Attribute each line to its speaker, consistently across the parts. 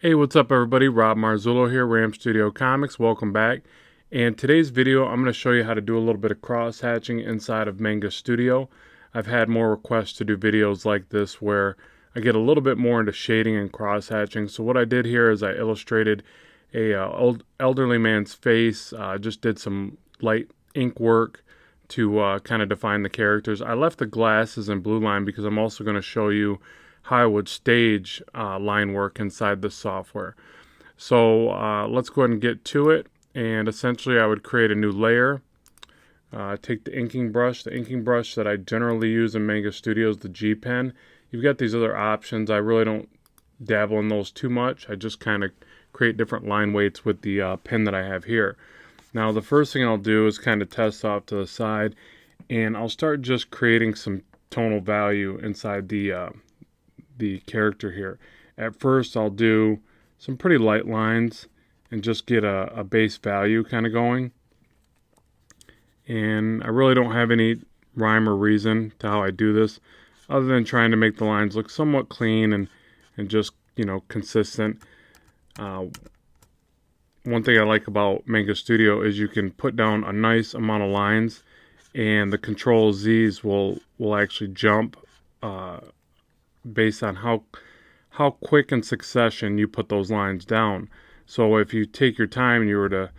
Speaker 1: Hey, what's up everybody? Rob Marzullo here, Ram Studio Comics. Welcome back. And today's video, I'm going to show you how to do a little bit of cross-hatching inside of Manga Studio. I've had more requests to do videos like this where I get a little bit more into shading and cross-hatching. So what I did here is I illustrated a elderly man's face. Just did some light ink work to kind of define the characters. I left the glasses in blue line because I'm also going to show you how I would stage line work inside the software. So let's go ahead and get to it. And essentially I would create a new layer. Take the inking brush that I generally use in Manga Studios, the G pen. You've got these other options. I really don't dabble in those too much. I just kind of create different line weights with the pen that I have here. Now the first thing I'll do is kind of test off to the side, and I'll start just creating some tonal value inside the character here. At first I'll do some pretty light lines and just get a base value kind of going. And I really don't have any rhyme or reason to how I do this other than trying to make the lines look somewhat clean and just, you know, consistent. One thing I like about Manga Studio is you can put down a nice amount of lines and the Control Z's will actually jump based on how quick in succession you put those lines down. So if you take your time and you were to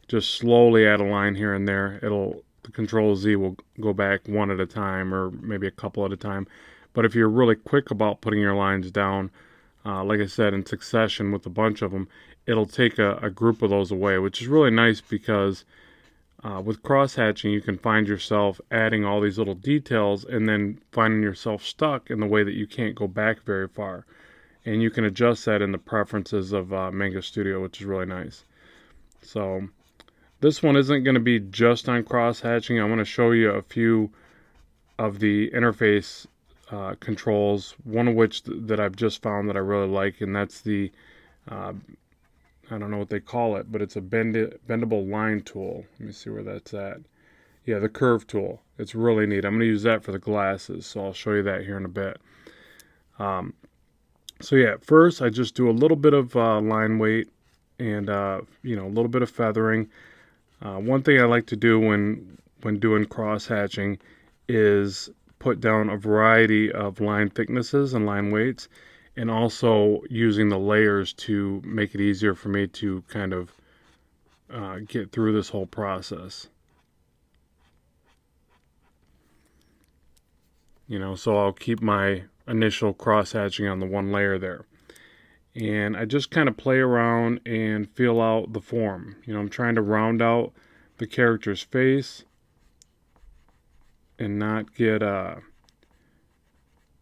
Speaker 1: just slowly add a line here and there, the Control Z will go back one at a time or maybe a couple at a time. But if you're really quick about putting your lines down, like I said, in succession with a bunch of them, it'll take a group of those away, which is really nice because with cross-hatching, you can find yourself adding all these little details and then finding yourself stuck in the way that you can't go back very far. And you can adjust that in the preferences of Manga Studio, which is really nice. So this one isn't going to be just on cross-hatching. I want to show you a few of the interface controls, one of which that I've just found that I really like, and that's the I don't know what they call it, but it's a bendable line tool. Let me see where that's at. Yeah, the curve tool. It's really neat. I'm going to use that for the glasses, so I'll show you that here in a bit. So yeah, at first I just do a little bit of line weight and you know, a little bit of feathering. One thing I like to do when doing cross hatching is put down a variety of line thicknesses and line weights, and also using the layers to make it easier for me to kind of get through this whole process. You know, so I'll keep my initial cross hatching on the one layer there. And I just kind of play around and feel out the form. You know, I'm trying to round out the character's face and not get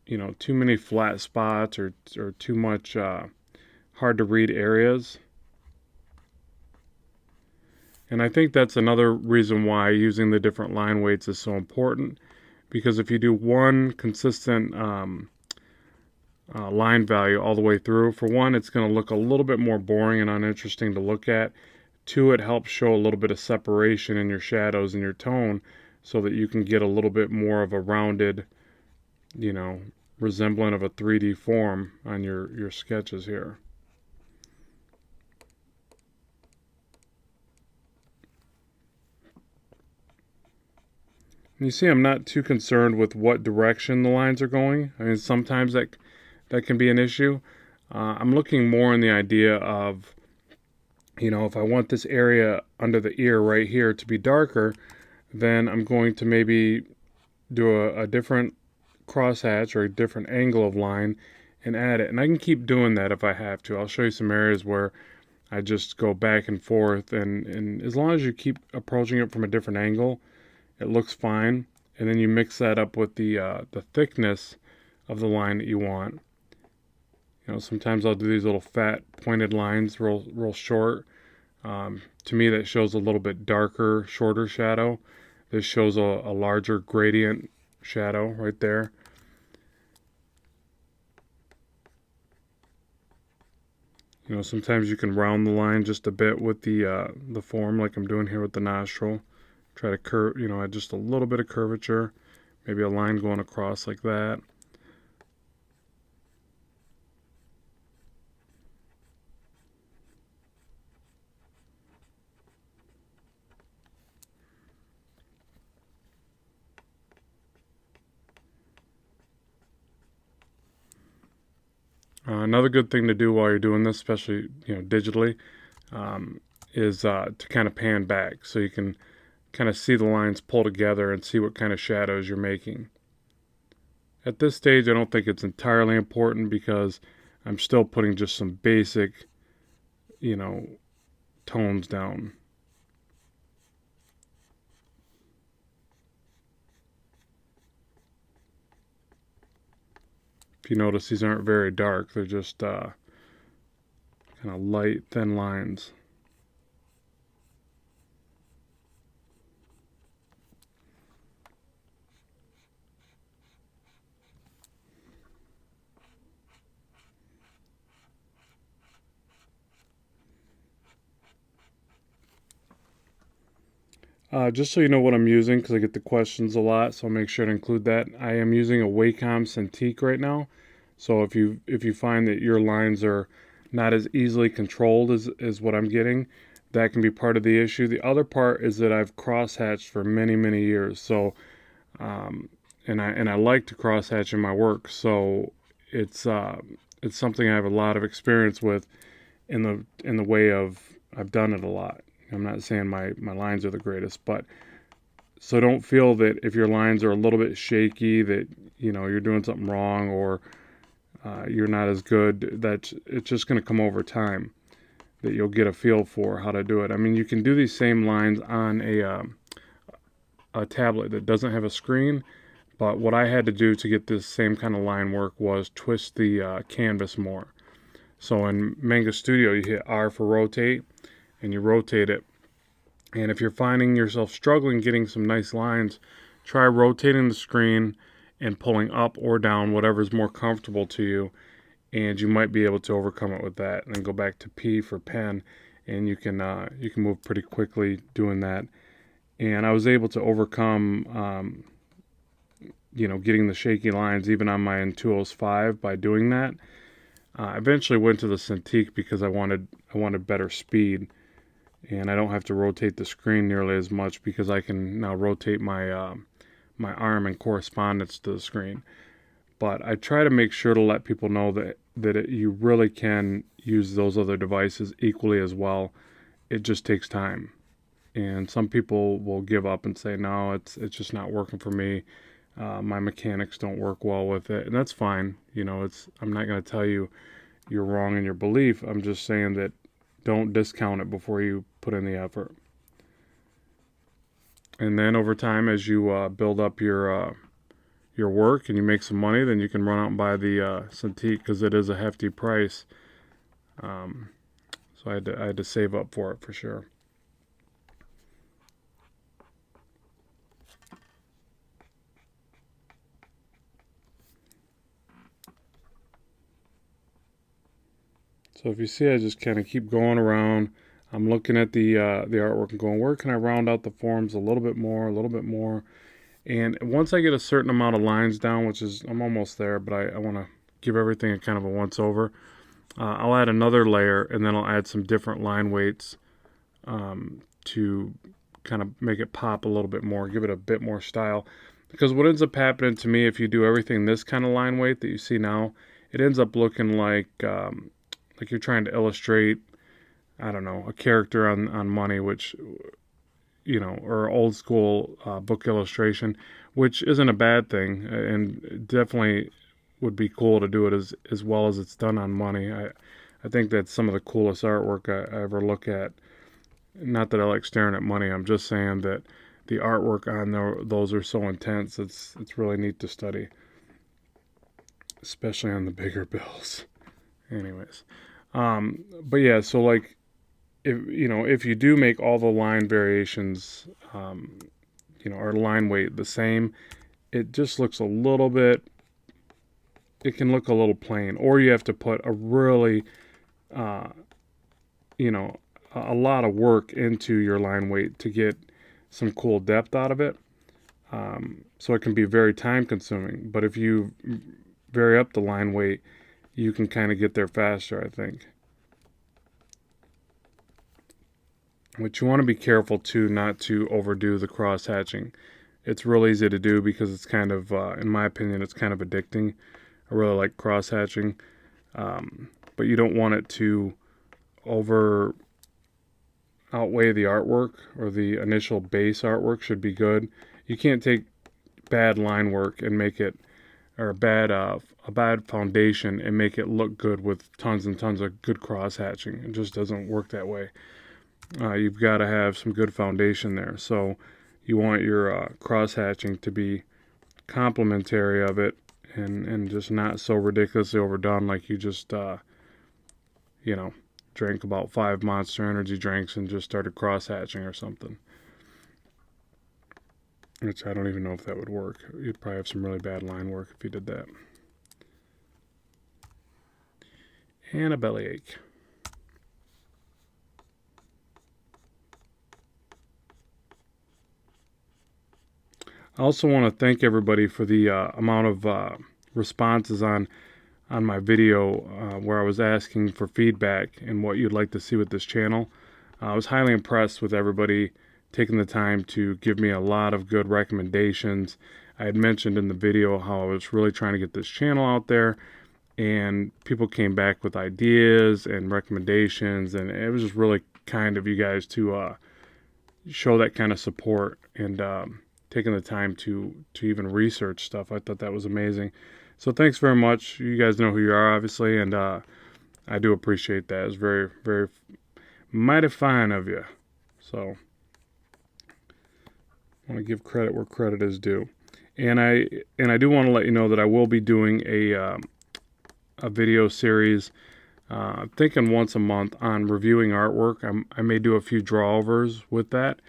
Speaker 1: you know, too many flat spots or too much hard to read areas. And I think that's another reason why using the different line weights is so important, because if you do one consistent line value all the way through, for one, it's going to look a little bit more boring and uninteresting to look at. Two, it helps show a little bit of separation in your shadows and your tone so that you can get a little bit more of a rounded, you know, resemblant of a 3D form on your sketches here. And you see I'm not too concerned with what direction the lines are going. I mean, sometimes that can be an issue. I'm looking more in the idea of, you know, if I want this area under the ear right here to be darker, then I'm going to maybe do a different crosshatch or a different angle of line and add it. And I can keep doing that if I have to. I'll show you some areas where I just go back and forth, and as long as you keep approaching it from a different angle, it looks fine. And then you mix that up with the thickness of the line that you want. You know, sometimes I'll do these little fat pointed lines real short. To me, that shows a little bit darker, shorter shadow. This shows a larger gradient shadow right there. You know, sometimes you can round the line just a bit with the form, like I'm doing here with the nostril. Try to curve, you know, add just a little bit of curvature. Maybe a line going across like that. Another good thing to do while you're doing this, especially digitally, is to kind of pan back so you can kind of see the lines pull together and see what kind of shadows you're making. At this stage, I don't think it's entirely important because I'm still putting just some basic, you know, tones down. If you notice, these aren't very dark. They're just kind of light, thin lines. Just so you know what I'm using, because I get the questions a lot, so I'll make sure to include that. I am using a Wacom Cintiq right now. So if you find that your lines are not as easily controlled as what I'm getting, that can be part of the issue. The other part is that I've crosshatched for many years. So and I like to crosshatch in my work. So it's something I have a lot of experience with in the way of I've done it a lot. I'm not saying my lines are the greatest, but so don't feel that if your lines are a little bit shaky that you're doing something wrong or you're not as good. That it's just going to come over time that you'll get a feel for how to do it. I mean, you can do these same lines on a tablet that doesn't have a screen, but what I had to do to get this same kind of line work was twist the canvas more. So in Manga Studio, you hit R for rotate, and you rotate it. And if you're finding yourself struggling getting some nice lines, try rotating the screen and pulling up or down, whatever's more comfortable to you, and you might be able to overcome it with that. And then go back to P for pen, and you can move pretty quickly doing that. And I was able to overcome getting the shaky lines even on my Intuos 5 by doing that. I eventually went to the Cintiq because I wanted better speed, and I don't have to rotate the screen nearly as much because I can now rotate my my arm in correspondence to the screen. But I try to make sure to let people know that you really can use those other devices equally as well. It just takes time, and some people will give up and say, no, it's just not working for me. My mechanics don't work well with it, and that's fine. I'm not going to tell you you're wrong in your belief. I'm just saying that don't discount it before you put in the effort. And then over time, as you build up your work and you make some money, then you can run out and buy the Cintiq because it is a hefty price. So I had to save up for it for sure. So if you see, I just kind of keep going around. I'm looking at the artwork and going, where can I round out the forms a little bit more, a little bit more? And once I get a certain amount of lines down, which is I'm almost there, but I want to give everything a kind of a once over. I'll add another layer, and then I'll add some different line weights to kind of make it pop a little bit more, give it a bit more style. Because what ends up happening to me, if you do everything this kind of line weight that you see now, it ends up looking like you're trying to illustrate, I don't know, a character on money, which, or old school book illustration, which isn't a bad thing, and definitely would be cool to do it as well as it's done on money. I think that's some of the coolest artwork I ever look at. Not that I like staring at money. I'm just saying that the artwork on those are so intense. It's really neat to study, especially on the bigger bills. Anyways, but yeah, so like if you do make all the line variations, or line weight the same, it just looks a little bit. It can look a little plain, or you have to put a really, uh, a lot of work into your line weight to get some cool depth out of it. So it can be very time consuming. But if you vary up the line weight, you can kind of get there faster, I think. But you want to be careful too not to overdo the cross hatching. It's real easy to do because it's kind of, in my opinion, it's kind of addicting. I really like cross hatching. but you don't want it to outweigh the artwork, or the initial base artwork should be good. You can't take bad line work and make it, or a bad foundation and make it look good with tons and tons of good cross hatching. It just doesn't work that way. You've got to have some good foundation there. So you want your cross hatching to be complementary of it, and just not so ridiculously overdone, like you just drank about 5 Monster Energy drinks and just started cross hatching or something. Which I don't even know if that would work. You'd probably have some really bad line work if you did that. And a bellyache. I also want to thank everybody for the amount of responses on my video where I was asking for feedback and what you'd like to see with this channel. I was highly impressed with everybody taking the time to give me a lot of good recommendations. I had mentioned in the video how I was really trying to get this channel out there, and people came back with ideas and recommendations, and it was just really kind of you guys to show that kind of support, and taking the time to even research stuff. I thought that was amazing. So thanks very much. You guys know who you are, obviously, and I do appreciate that. It's very, very mighty fine of you. So I want to give credit where credit is due. And I do want to let you know that I will be doing a video series, thinking once a month, on reviewing artwork. I may do a few drawovers with that.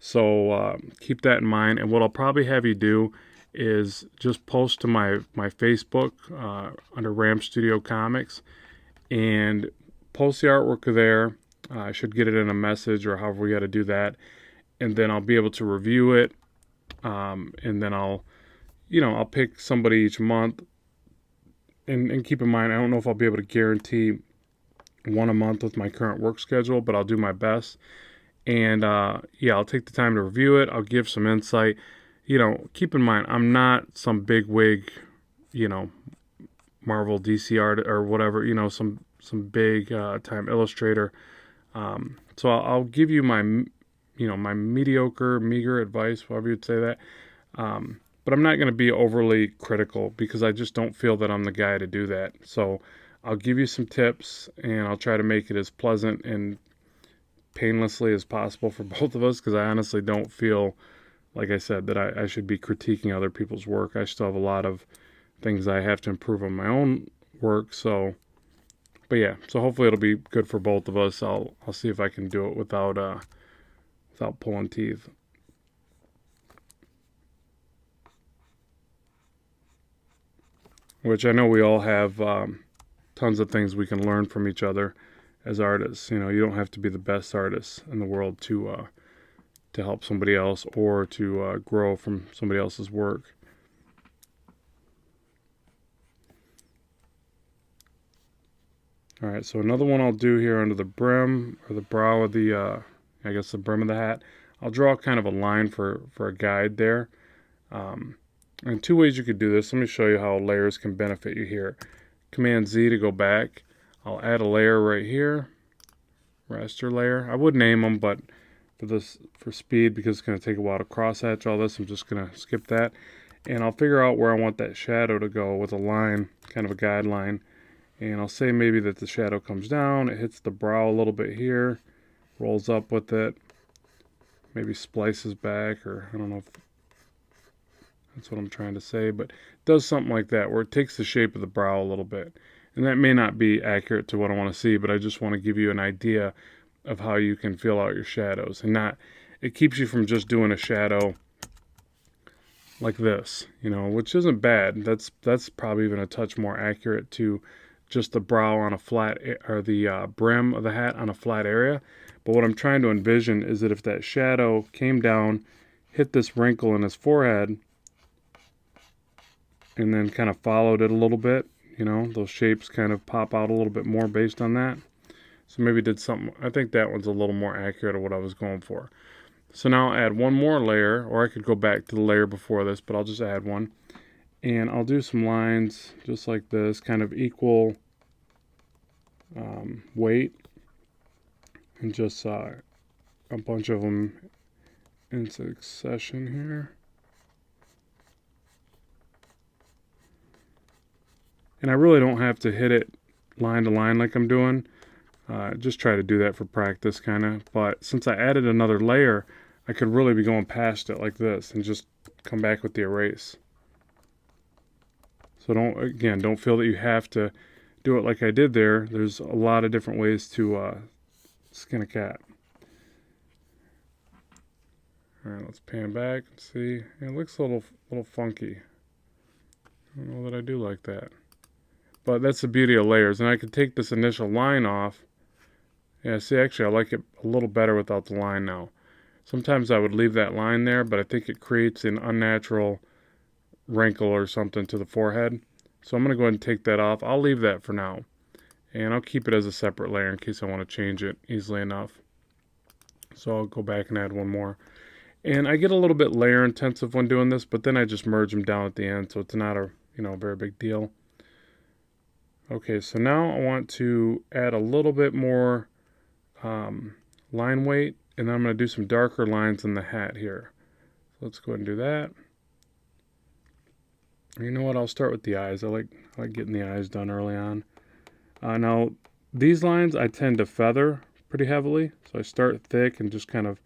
Speaker 1: So keep that in mind. And what I'll probably have you do is just post to my Facebook under Ram Studio Comics, and post the artwork there. I should get it in a message, or however we got to do that, and then I'll be able to review it, and then I'll pick somebody each month, and keep in mind, I don't know if I'll be able to guarantee one a month with my current work schedule, but I'll do my best. And I'll take the time to review it. I'll give some insight. Keep in mind, I'm not some big wig, Marvel, DC art, or whatever, some big time illustrator. So I'll give you my, my meager advice, however you'd say that. But I'm not going to be overly critical, because I just don't feel that I'm the guy to do that. So I'll give you some tips, and I'll try to make it as pleasant and painlessly as possible for both of us, because I honestly don't feel, like I said, that I should be critiquing other people's work. I still have a lot of things I have to improve on my own work. So hopefully it'll be good for both of us. I'll see if I can do it without pulling teeth. Which I know we all have tons of things we can learn from each other as artists. You don't have to be the best artist in the world to help somebody else, or to grow from somebody else's work. All right, so another one I'll do here under the brim, or the brow of the, the brim of the hat. I'll draw kind of a line for a guide there. And two ways you could do this. Let me show you how layers can benefit you here. Command Z to go back. I'll add a layer right here, raster layer. I would name them, but for speed, because it's going to take a while to crosshatch all this, I'm just going to skip that. And I'll figure out where I want that shadow to go with a line, kind of a guideline. And I'll say maybe that the shadow comes down, it hits the brow a little bit here, rolls up with it, maybe splices back, or I don't know if that's what I'm trying to say, but it does something like that, where it takes the shape of the brow a little bit. And that may not be accurate to what I want to see, but I just want to give you an idea of how you can fill out your shadows. And it keeps you from just doing a shadow like this, which isn't bad. That's probably even a touch more accurate to just the brow on a flat, or the brim of the hat on a flat area. But what I'm trying to envision is that if that shadow came down, hit this wrinkle in his forehead, and then kind of followed it a little bit, those shapes kind of pop out a little bit more based on that. So maybe did something. I think that one's a little more accurate of what I was going for. So now I'll add one more layer, or I could go back to the layer before this, but I'll just add one. And I'll do some lines just like this, kind of equal weight, and just a bunch of them in succession here. And I really don't have to hit it line to line like I'm doing. Just try to do that for practice, kind of. But since I added another layer, I could really be going past it like this and just come back with the erase. So don't feel that you have to do it like I did there. There's a lot of different ways to skin a cat. All right, let's pan back and see. It looks a little funky. I don't know that I do like that. But that's the beauty of layers. And I could take this initial line off. Yeah, see, actually, I like it a little better without the line now. Sometimes I would leave that line there, but I think it creates an unnatural wrinkle or something to the forehead. So I'm going to go ahead and take that off. I'll leave that for now. And I'll keep it as a separate layer in case I want to change it easily enough. So I'll go back and add one more. And I get a little bit layer intensive when doing this, but then I just merge them down at the end, so it's not a very big deal. Okay, so now I want to add a little bit more line weight, and then I'm going to do some darker lines in the hat here. So let's go ahead and do that. You know what? I'll start with the eyes. I like getting the eyes done early on. Now, these lines I tend to feather pretty heavily, so I start thick and just kind of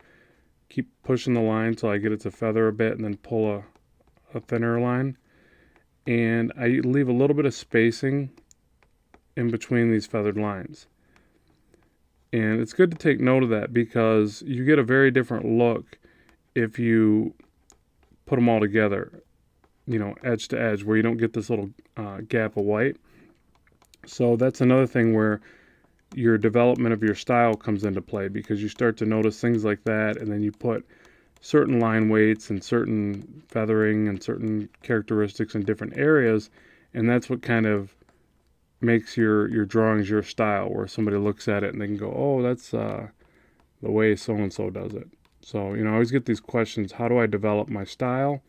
Speaker 1: keep pushing the line till I get it to feather a bit, and then pull a thinner line. And I leave a little bit of spacing in between these feathered lines. And it's good to take note of that because you get a very different look if you put them all together, edge to edge, where you don't get this little gap of white. So that's another thing where your development of your style comes into play, because you start to notice things like that, and then you put certain line weights and certain feathering and certain characteristics in different areas, and that's what kind of makes your drawings your style, where somebody looks at it and they can go, oh, that's the way so-and-so does it. So, I always get these questions, how do I develop my style?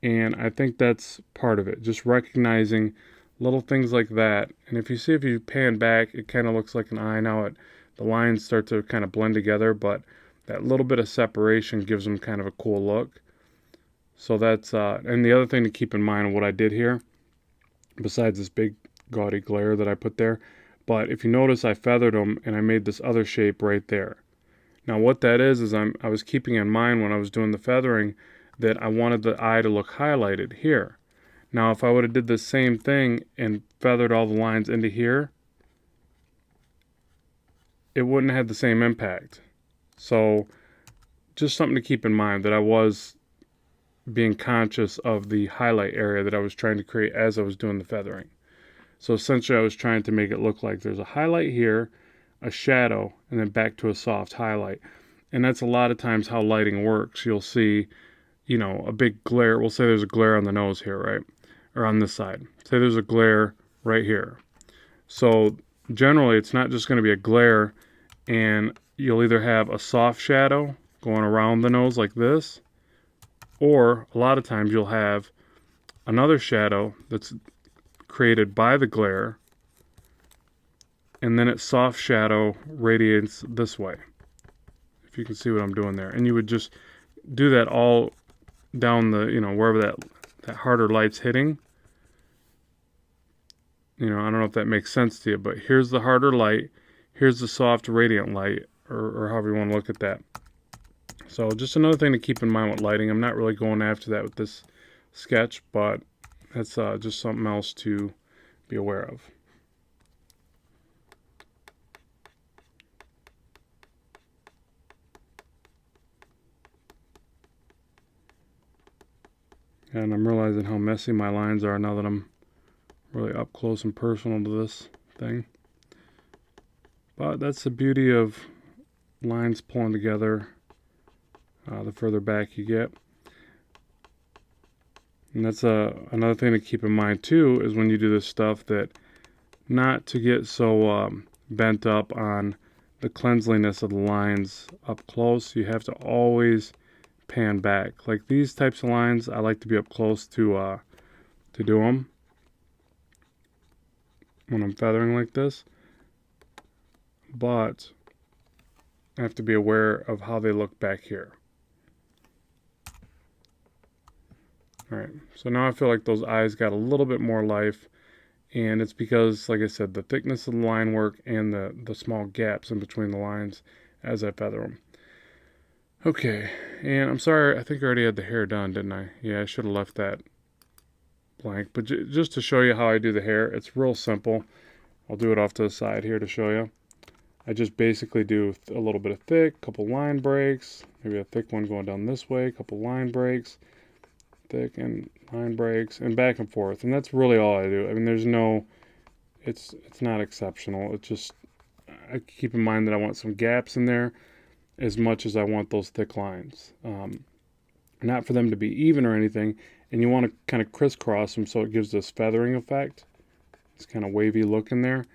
Speaker 1: And I think that's part of it, just recognizing little things like that. And if you pan back, it kind of looks like an eye. Now the lines start to kind of blend together, but that little bit of separation gives them kind of a cool look. So that's, and the other thing to keep in mind of what I did here, besides this big gaudy glare that I put there, but if you notice, I feathered them and I made this other shape right there. Now what that is I was keeping in mind when I was doing the feathering that I wanted the eye to look highlighted here. Now if I would have did the same thing and feathered all the lines into here, it wouldn't have the same impact. So just something to keep in mind, that I was being conscious of the highlight area that I was trying to create as I was doing the feathering. So essentially I was trying to make it look like there's a highlight here, a shadow, and then back to a soft highlight. And that's a lot of times how lighting works. You'll see, a big glare. We'll say there's a glare on the nose here, right? Or on this side. Say there's a glare right here. So generally it's not just going to be a glare, and you'll either have a soft shadow going around the nose like this, or a lot of times you'll have another shadow that's created by the glare, and then its soft shadow radiates this way, if you can see what I'm doing there. And you would just do that all down the, wherever that harder light's hitting. I don't know if that makes sense to you, but here's the harder light, here's the soft radiant light, or however you want to look at that. So just another thing to keep in mind with lighting. I'm not really going after that with this sketch, but that's just something else to be aware of. And I'm realizing how messy my lines are now that I'm really up close and personal to this thing. But that's the beauty of lines pulling together the further back you get. And that's another thing to keep in mind too, is when you do this stuff, that not to get so bent up on the cleanliness of the lines up close. You have to always pan back. Like these types of lines, I like to be up close to do them when I'm feathering like this. but I have to be aware of how they look back here. Alright, so now I feel like those eyes got a little bit more life, and it's because, like I said, the thickness of the line work and the small gaps in between the lines as I feather them. Okay, and I'm sorry, I think I already had the hair done, didn't I? Yeah, I should have left that blank, but just to show you how I do the hair, it's real simple. I'll do it off to the side here to show you. I just basically do a little bit of thick, couple line breaks, maybe a thick one going down this way, couple line breaks, thick and line breaks, and back and forth. And that's really all I do. I mean, there's no, it's not exceptional. It's just, I keep in mind that I want some gaps in there as much as I want those thick lines. Not for them to be even or anything. And you want to kind of crisscross them so it gives this feathering effect. It's kind of wavy look in there.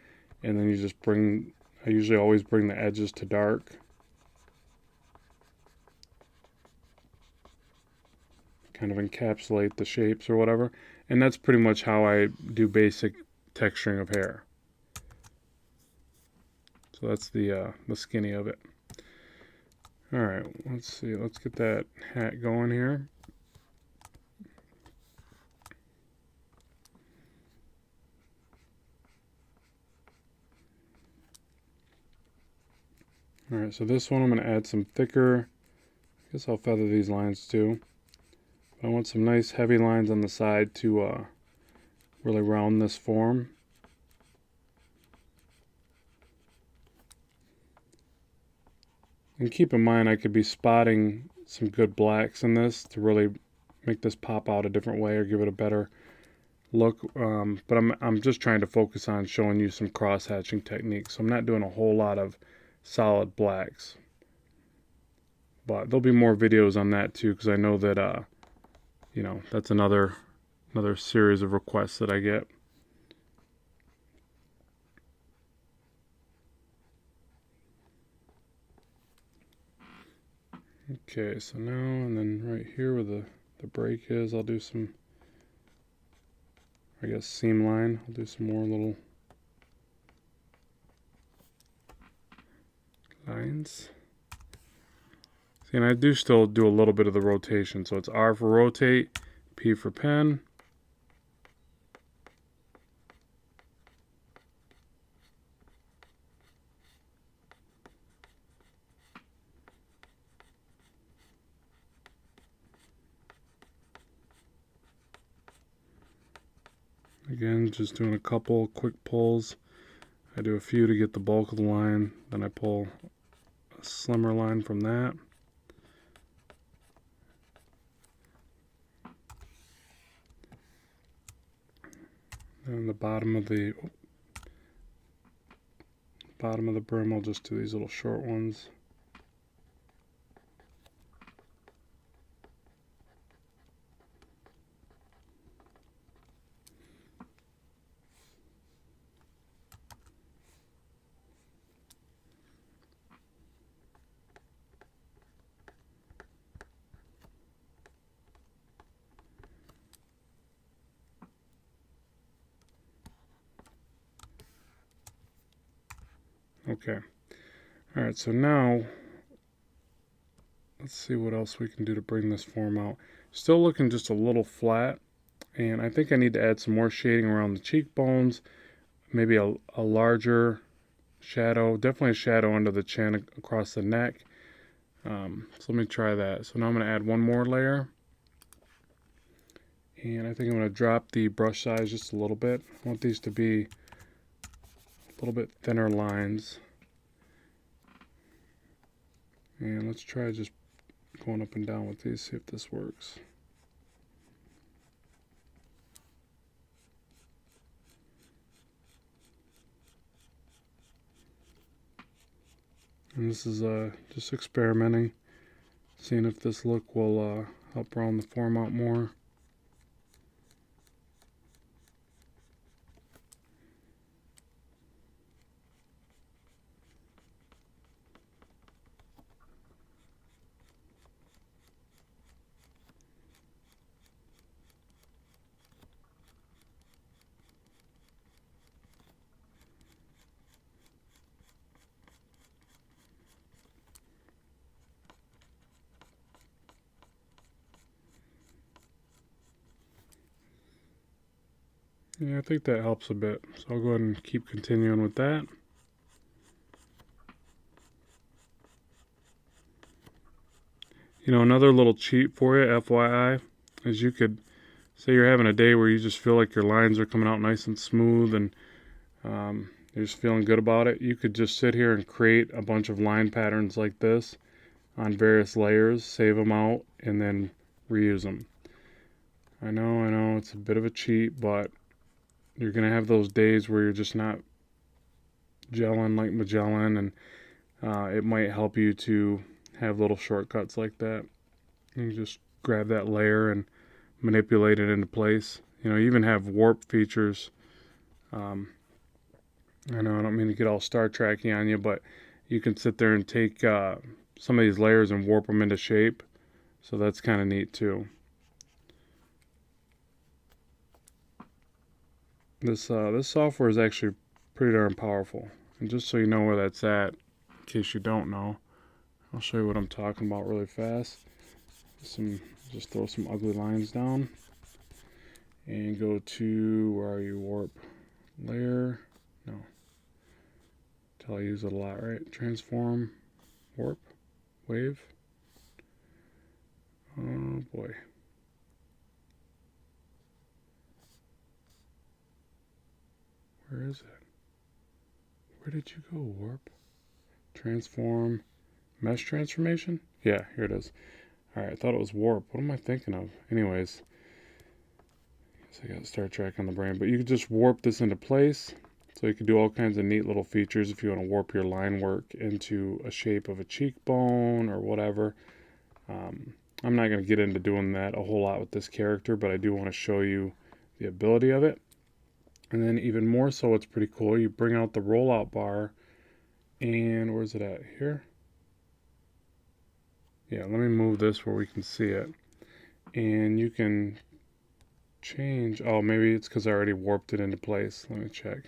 Speaker 1: And then you just bring, I usually always bring the edges to dark. Kind of encapsulate the shapes or whatever. And that's pretty much how I do basic texturing of hair. So that's the skinny of it. Alright, let's see. Let's get that hat going here. Alright, so this one I'm going to add some thicker, I guess I'll feather these lines too. But I want some nice heavy lines on the side to really round this form. And keep in mind I could be spotting some good blacks in this to really make this pop out a different way or give it a better look. But I'm just trying to focus on showing you some cross-hatching techniques. So I'm not doing a whole lot of solid blacks. But there'll be more videos on that too, because I know that you know, that's another series of requests that I get. Okay, so now, and then right here where the break is, I'll do some, I guess, seam line. I'll do some more little lines. See, and I do still do a little bit of the rotation. So it's R for rotate, P for pen. Again, just doing a couple quick pulls. I do a few to get the bulk of the line, then I pull a slimmer line from that. And the bottom of the brim, I'll just do these little short ones. Okay. Alright, so now let's see what else we can do to bring this form out. Still looking just a little flat, and I think I need to add some more shading around the cheekbones, maybe a larger shadow, definitely a shadow under the chin across the neck. So let me try that. So now I'm going to add one more layer, and I think I'm going to drop the brush size just a little bit. I want these to be a little bit thinner lines. And let's try just going up and down with these, see if this works. And this is just experimenting, seeing if this look will help round the form out more. Yeah, I think that helps a bit. So I'll go ahead and keep continuing with that. You know, another little cheat for you, FYI, is you could say you're having a day where you just feel like your lines are coming out nice and smooth and you're just feeling good about it. You could just sit here and create a bunch of line patterns like this on various layers, save them out, and then reuse them. I know, it's a bit of a cheat, but you're going to have those days where you're just not gelling like Magellan, and it might help you to have little shortcuts like that. You just grab that layer and manipulate it into place. You know, you even have warp features. I know I don't mean to get all Star Trek-y on you, but you can sit there and take some of these layers and warp them into shape. So that's kind of neat too. This software is actually pretty darn powerful. And just so you know where that's at, in case you don't know, I'll show you what I'm talking about really fast. Just throw some ugly lines down. And go to, where are you, warp, layer, no. Until I use it a lot, right? Transform, warp, wave. Oh boy. Where is it? Where did you go, warp? Transform, mesh transformation? Yeah, here it is. Alright, I thought it was warp. What am I thinking of? Anyways, I guess I got Star Trek on the brain. But you could just warp this into place. So you can do all kinds of neat little features if you want to warp your line work into a shape of a cheekbone or whatever. I'm not going to get into doing that a whole lot with this character, but I do want to show you the ability of it. And then even more so, it's pretty cool. You bring out the rollout bar, and where's it at? Here? Yeah, let me move this where we can see it. And you can change. Oh, maybe it's because I already warped it into place. Let me check.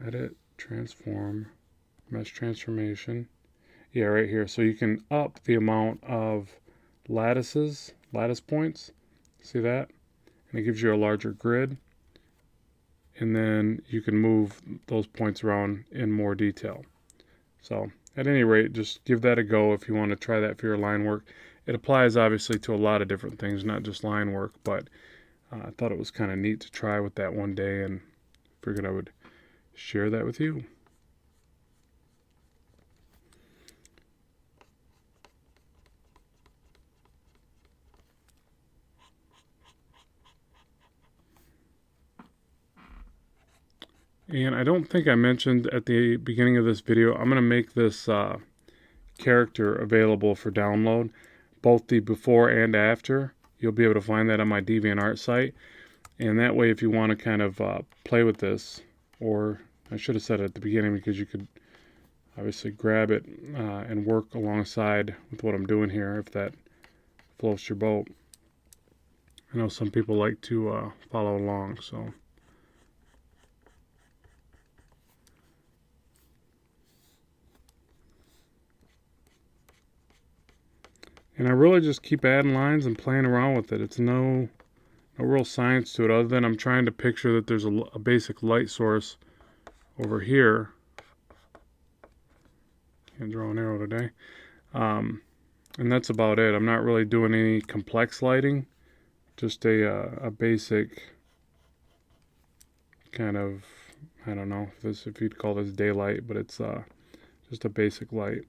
Speaker 1: Edit, transform, mesh transformation. Yeah, right here. So you can up the amount of lattice points. See that? And it gives you a larger grid. And then you can move those points around in more detail. So at any rate, just give that a go if you want to try that for your line work. It applies obviously to a lot of different things, not just line work, but I thought it was kind of neat to try with that one day and figured I would share that with you. And I don't think I mentioned at the beginning of this video, I'm going to make this character available for download, both the before and after. You'll be able to find that on my Deviantart site. And that way, if you want to kind of play with this, or I should have said it at the beginning because you could obviously grab it and work alongside with what I'm doing here if that floats your boat. I know some people like to follow along, so. And I really just keep adding lines and playing around with it. It's no real science to it other than I'm trying to picture that there's a basic light source over here. Can't draw an arrow today. And that's about it. I'm not really doing any complex lighting. Just a basic kind of, I don't know if you'd call this daylight, but it's just a basic light.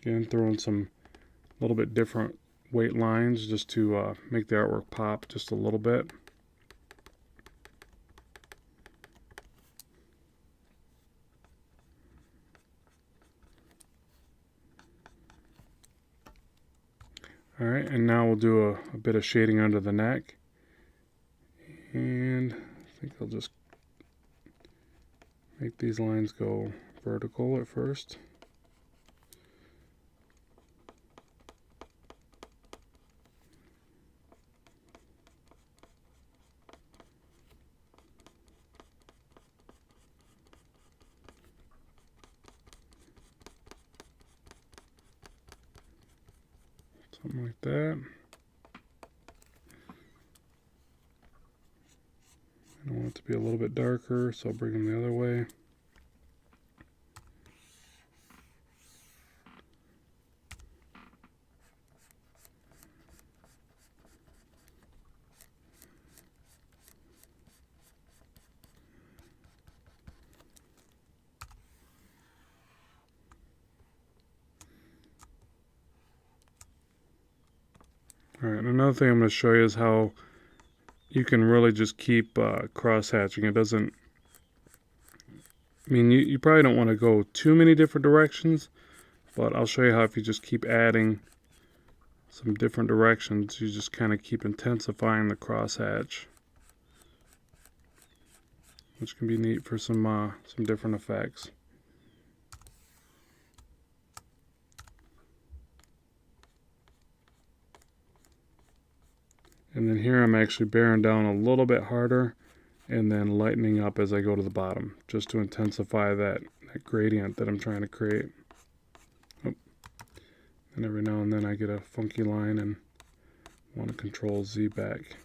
Speaker 1: Again, throwing some little bit different weight lines just to make the artwork pop just a little bit. Alright, and now we'll do a bit of shading under the neck. And I think I'll just make these lines go vertical at first. Something like that. I want it to be a little bit darker, so I'll bring them the other way. Alright, another thing I'm going to show you is how you can really just keep cross-hatching. It doesn't, I mean, you probably don't want to go too many different directions, but I'll show you how if you just keep adding some different directions, you just kind of keep intensifying the crosshatch, which can be neat for some different effects. And then here I'm actually bearing down a little bit harder and then lightening up as I go to the bottom, just to intensify that gradient that I'm trying to create. Oh. And every now and then I get a funky line and want to control Z back.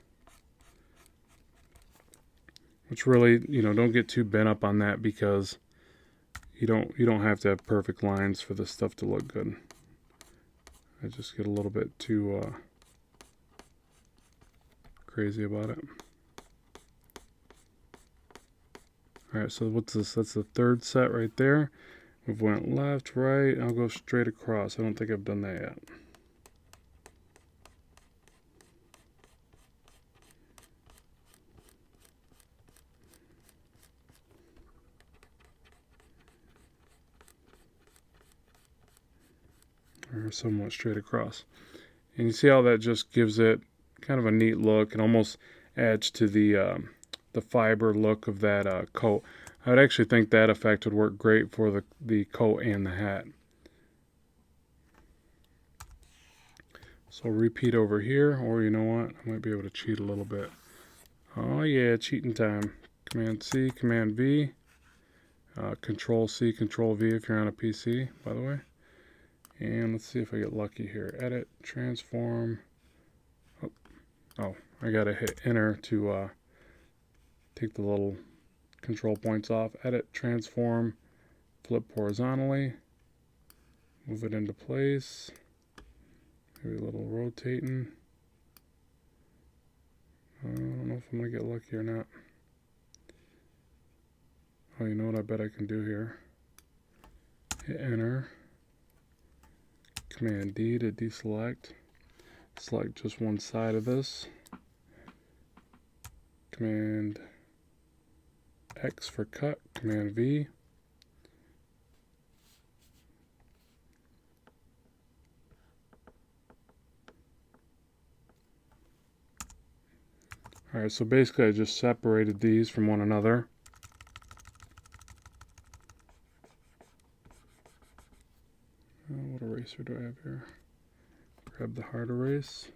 Speaker 1: Which really, don't get too bent up on that, because you don't have to have perfect lines for this stuff to look good. I just get a little bit too crazy about it. Alright, so what's this? That's the third set right there. We've went left, right, I'll go straight across. I don't think I've done that yet. Or somewhat straight across. And you see how that just gives it kind of a neat look and almost adds to the fiber look of that coat. I would actually think that effect would work great for the coat and the hat. So repeat over here, or you know what, I might be able to cheat a little bit. Oh yeah, cheating time. Command C, Command V, Control C, Control V if you're on a PC, by the way. And let's see if I get lucky here. Edit, transform. Oh, I gotta hit enter to take the little control points off. Edit, transform, flip horizontally, move it into place. Maybe a little rotating. I don't know if I'm gonna get lucky or not. Oh, you know what I bet I can do here? Hit enter. Command D to deselect. Select just one side of this. Command X for cut. Command V. Alright, so basically I just separated these from one another. What eraser do I have here? Grab the hard erase.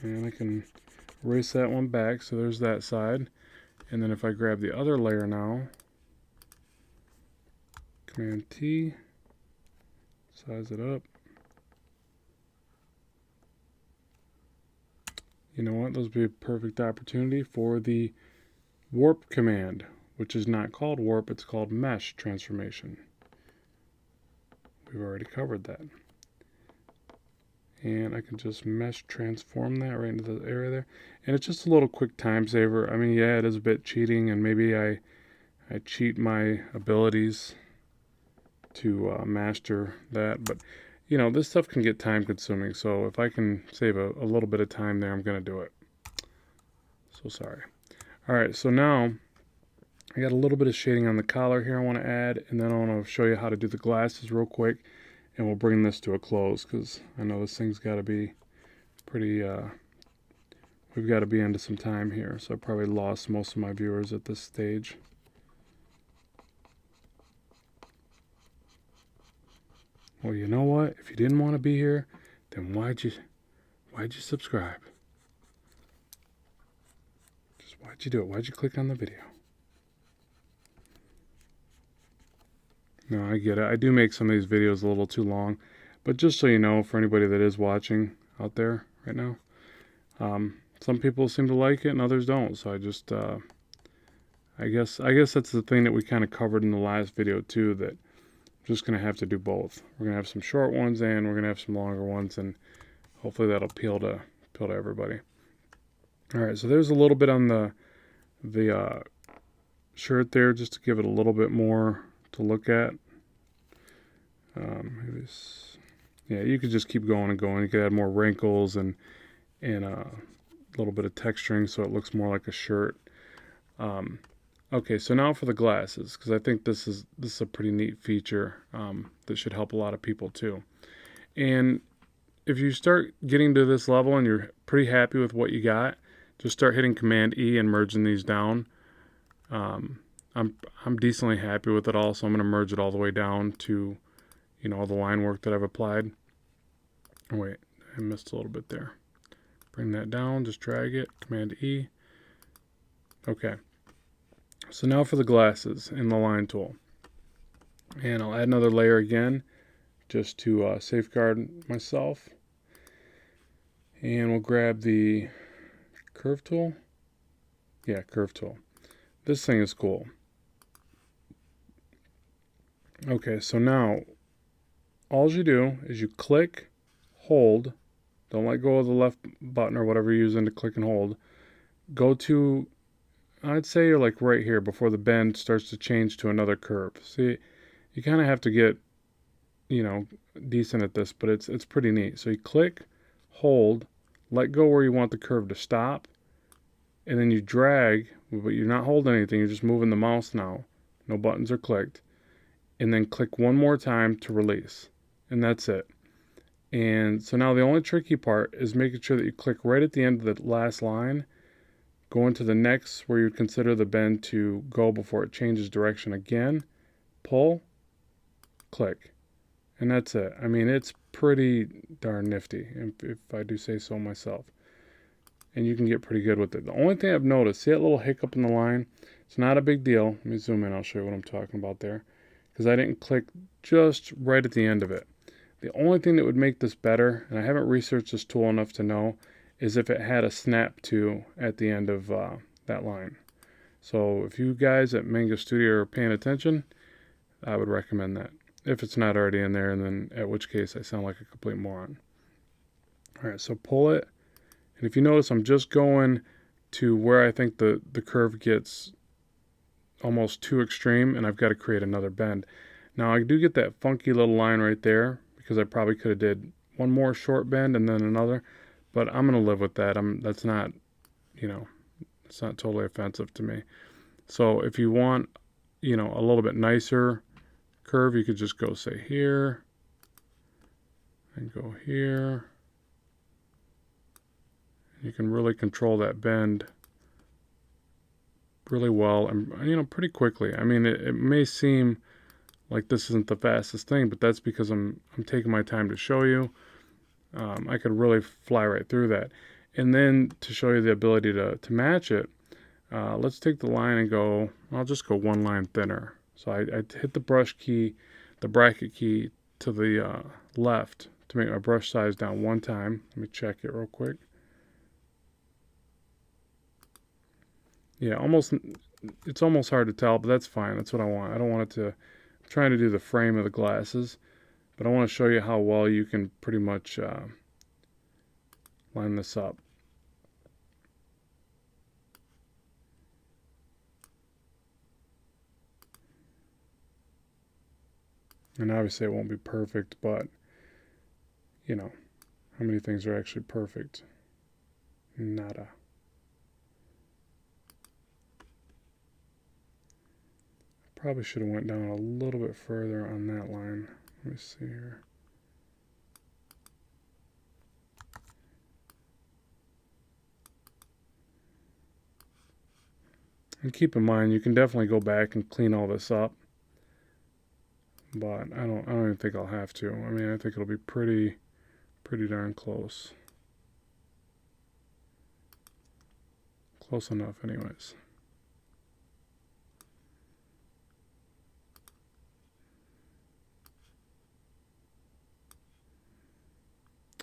Speaker 1: And I can erase that one back, so there's that side. And then if I grab the other layer now, Command T, size it up. You know what, this would be a perfect opportunity for the warp command, which is not called warp, it's called mesh transformation. We've already covered that. And I can just mesh transform that right into the area there. And it's just a little quick time saver. I mean, yeah, it is a bit cheating, and maybe I cheat my abilities to master that. But, this stuff can get time consuming. So if I can save a little bit of time there, I'm going to do it. So sorry. Alright, so now I got a little bit of shading on the collar here I want to add, and then I want to show you how to do the glasses real quick, and we'll bring this to a close, because I know this thing's got to be pretty, we've got to be into some time here, so I probably lost most of my viewers at this stage. Well, you know what? If you didn't want to be here, then why'd you subscribe? Just why'd you do it? Why'd you click on the video? No, I get it. I do make some of these videos a little too long, but just so you know, for anybody that is watching out there right now, some people seem to like it and others don't. So I guess that's the thing that we kind of covered in the last video too. That I'm just gonna have to do both. We're gonna have some short ones and we're gonna have some longer ones, and hopefully that'll appeal to everybody. All right, so there's a little bit on the shirt there, just to give it a little bit more to look at. Yeah, you could just keep going and going. You could add more wrinkles and a little bit of texturing so it looks more like a shirt. Okay, so now for the glasses, because I think this is a pretty neat feature that should help a lot of people too. And if you start getting to this level and you're pretty happy with what you got, just start hitting Command E and merging these down. I'm decently happy with it all, so I'm going to merge it all the way down to, all the line work that I've applied. Oh, wait, I missed a little bit there. Bring that down, just drag it, Command E. Okay, so now for the glasses and the line tool. And I'll add another layer again, just to safeguard myself. And we'll grab the curve tool. Yeah, curve tool. This thing is cool. Okay, so now all you do is you click, hold, don't let go of the left button or whatever you're using to click and hold. Go to, I'd say you're like right here before the bend starts to change to another curve. See, you kind of have to get, decent at this, but it's pretty neat. So you click, hold, let go where you want the curve to stop, and then you drag, but you're not holding anything, you're just moving the mouse now. No buttons are clicked. And then click one more time to release. And that's it. And so now the only tricky part is making sure that you click right at the end of the last line, go into the next where you consider the bend to go before it changes direction again, pull, click. And that's it. I mean, it's pretty darn nifty, if I do say so myself. And you can get pretty good with it. The only thing I've noticed, see that little hiccup in the line? It's not a big deal. Let me zoom in, I'll show you what I'm talking about there. Because I didn't click just right at the end of it. The only thing that would make this better, and I haven't researched this tool enough to know, is if it had a snap to at the end of that line. So if you guys at Manga Studio are paying attention, I would recommend that. If it's not already in there, and then at which case I sound like a complete moron. Alright, so pull it. And if you notice, I'm just going to where I think the curve gets almost too extreme, and I've got to create another bend. Now I do get that funky little line right there, because I probably could have did one more short bend and then another, but I'm going to live with that. That's not, it's not totally offensive to me. So if you want, a little bit nicer curve, you could just go say here and go here. You can really control that bend really well and pretty quickly. I mean, it may seem like this isn't the fastest thing, but that's because I'm taking my time to show you. I could really fly right through that. And then to show you the ability to match it, let's take the line and go, I'll just go one line thinner. So I hit the brush key, the bracket key to the left to make my brush size down one time. Let me check it real quick. Yeah, it's almost hard to tell, but that's fine. That's what I want. I don't want it to, I'm trying to do the frame of the glasses, but I want to show you how well you can pretty much line this up. And obviously it won't be perfect, but, how many things are actually perfect? Nada. Probably should have went down a little bit further on that line. Let me see here. And keep in mind, you can definitely go back and clean all this up, but I don't even think I'll have to. I mean, I think it'll be pretty darn close. Close enough, anyways.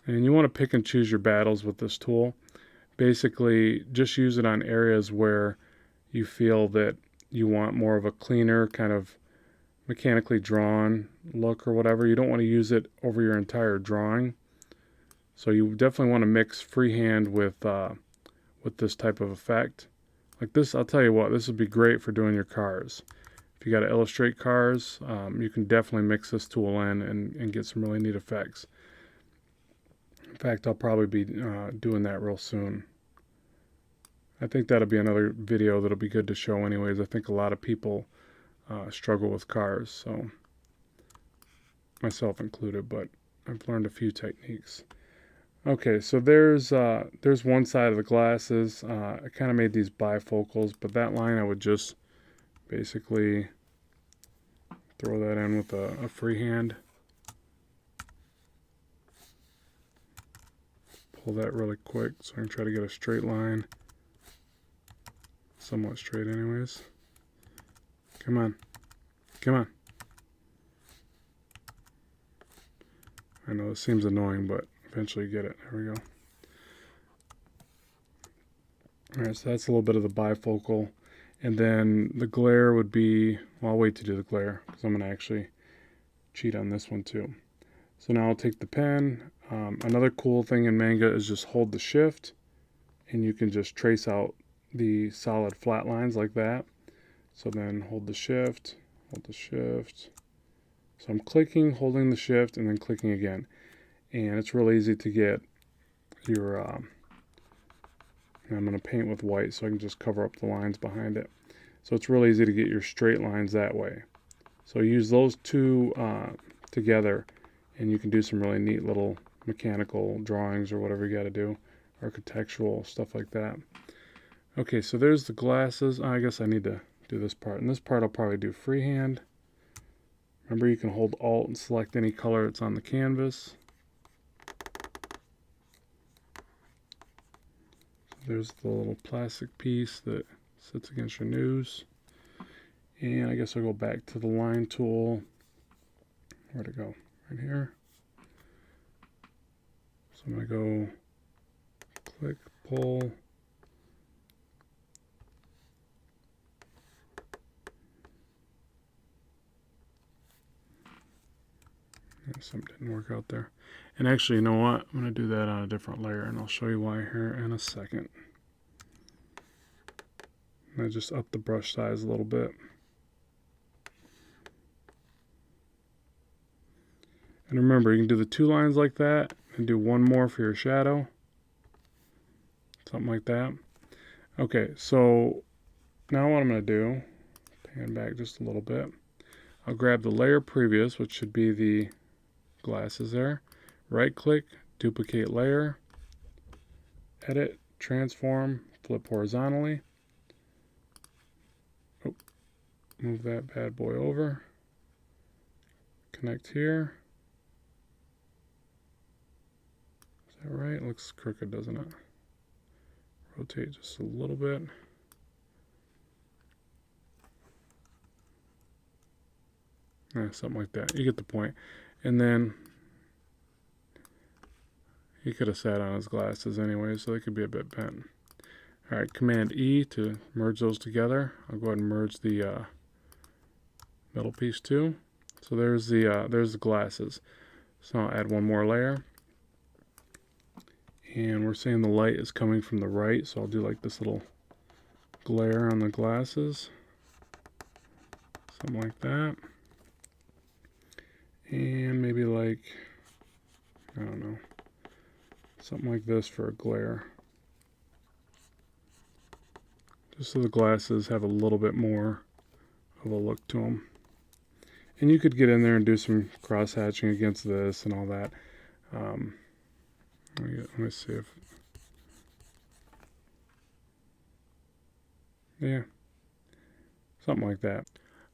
Speaker 1: And you want to pick and choose your battles with this tool. Basically, just use it on areas where you feel that you want more of a cleaner, kind of mechanically drawn look or whatever. You don't want to use it over your entire drawing. So you definitely want to mix freehand with this type of effect. Like this, I'll tell you what, this would be great for doing your cars. If you got to illustrate cars, you can definitely mix this tool in and get some really neat effects. In fact, I'll probably be doing that real soon. I think that'll be another video that'll be good to show anyways. I think a lot of people struggle with cars, so myself included, but I've learned a few techniques. Okay, so there's one side of the glasses. I kind of made these bifocals, but that line I would just basically throw that in with a freehand. Pull that really quick so I can try to get a straight line. Somewhat straight anyways. Come on. Come on. I know it seems annoying, but eventually you get it. There we go. Alright, so that's a little bit of the bifocal. And then the glare would be, well, I'll wait to do the glare because I'm going to actually cheat on this one too. So now I'll take the pen. Another cool thing in Manga is just hold the shift and you can just trace out the solid flat lines like that. So then hold the shift, hold the shift. So I'm clicking, holding the shift, and then clicking again. And it's real easy to get your, I'm going to paint with white so I can just cover up the lines behind it. So it's real easy to get your straight lines that way. So use those two together and you can do some really neat little mechanical drawings or whatever you got to do, architectural, stuff like that. Okay, so there's the glasses. I guess I need to do this part. And this part I'll probably do freehand. Remember, you can hold Alt and select any color that's on the canvas. There's the little plastic piece that sits against your nose. And I guess I'll go back to the line tool. Where'd it go? Right here. So I'm going to go click, pull. Something didn't work out there. And actually, you know what? I'm going to do that on a different layer, and I'll show you why here in a second. And I just up the brush size a little bit. And remember, you can do the two lines like that, and do one more for your shadow. Something like that. Okay, so now what I'm going to do, pan back just a little bit. I'll grab the layer previous, which should be the glasses there. Right click, duplicate layer, edit, transform, flip horizontally. Oh, move that bad boy over. Connect here. Is that right? Looks crooked, doesn't it? Rotate just a little bit. Something like that. You get the point. And then he could have sat on his glasses anyway, so they could be a bit bent. Alright, Command E to merge those together. I'll go ahead and merge the middle piece too. So there's the glasses. So I'll add one more layer. And we're saying the light is coming from the right, so I'll do like this little glare on the glasses. Something like that. And maybe like, I don't know, something like this for a glare. Just so the glasses have a little bit more of a look to them. And you could get in there and do some cross-hatching against this and all that. Let me see if, yeah, something like that.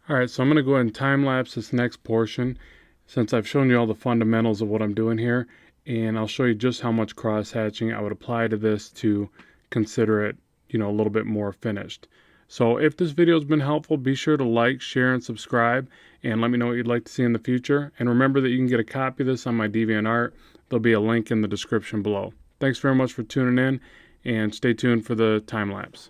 Speaker 1: Alright, so I'm going to go ahead and time-lapse this next portion since I've shown you all the fundamentals of what I'm doing here, and I'll show you just how much cross-hatching I would apply to this to consider it, you know, a little bit more finished. So if this video has been helpful, be sure to like, share, and subscribe, and let me know what you'd like to see in the future. And remember that you can get a copy of this on my Deviantart there'll be a link in the description below. Thanks very much for tuning in, and stay tuned for the time lapse.